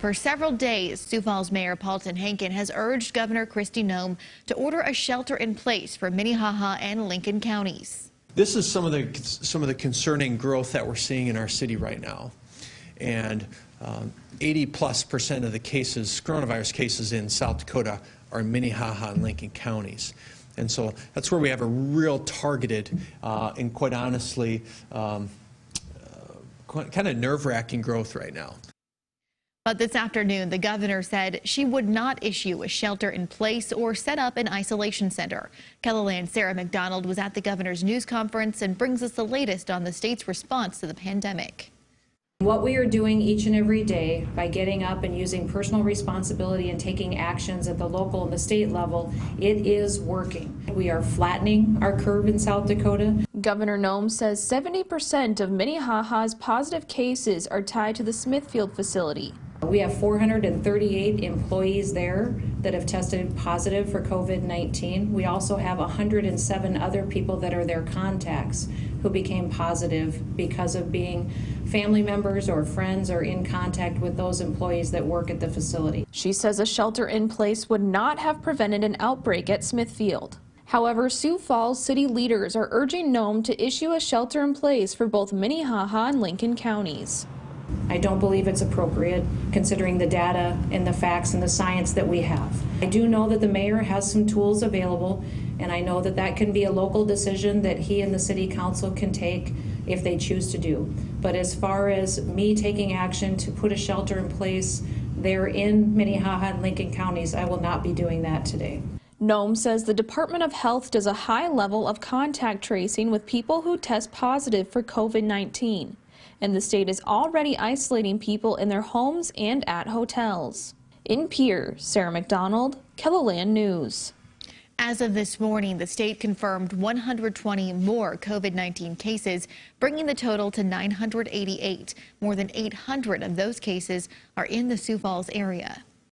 For several days, Sioux Falls Mayor Paul TENHAKEN has urged Governor KRISTI Noem to order a shelter in place for Minnehaha and Lincoln counties. This is some of the concerning growth that we're seeing in our city right now, and 80+% of the cases, coronavirus cases in South Dakota, are in Minnehaha and Lincoln counties. And so that's where we have a real targeted and, quite honestly, kind of nerve-wracking growth right now. But this afternoon, the governor said she would not issue a shelter in place or set up an isolation center. KRISTI's Sarah McDonald was at the governor's news conference and brings us the latest on the state's response to the pandemic. What we are doing each and every day by getting up and using personal responsibility and taking actions at the local and the state level, it is working. We are flattening our curve in South Dakota. Governor Noem says 70% of Minnehaha's positive cases are tied to the Smithfield facility. We have 438 employees there that have tested positive for COVID-19. We also have 107 other people that are their contacts who became positive because of being family members or friends or in contact with those employees that work at the facility. She says a shelter in place would not have prevented an outbreak at Smithfield. However, Sioux Falls city leaders are urging Noem to issue a shelter in place for both Minnehaha and Lincoln counties. I don't believe it's appropriate considering the data and the facts and the science that we have. I do know that the mayor has some tools available, and I know that that can be a local decision that he and the city council can take if they choose to do. But as far as me taking action to put a shelter in place there in Minnehaha and Lincoln counties, I will not be doing that today. Noem says the Department of Health does a high level of contact tracing with people who test positive for COVID-19. And the state is already isolating people in their homes and at hotels. In Pierre, Sarah McDonald, KRISTI News. As of this morning, the state confirmed 120 more COVID-19 cases, bringing the total to 988. More than 800 of those cases are in the Sioux Falls area.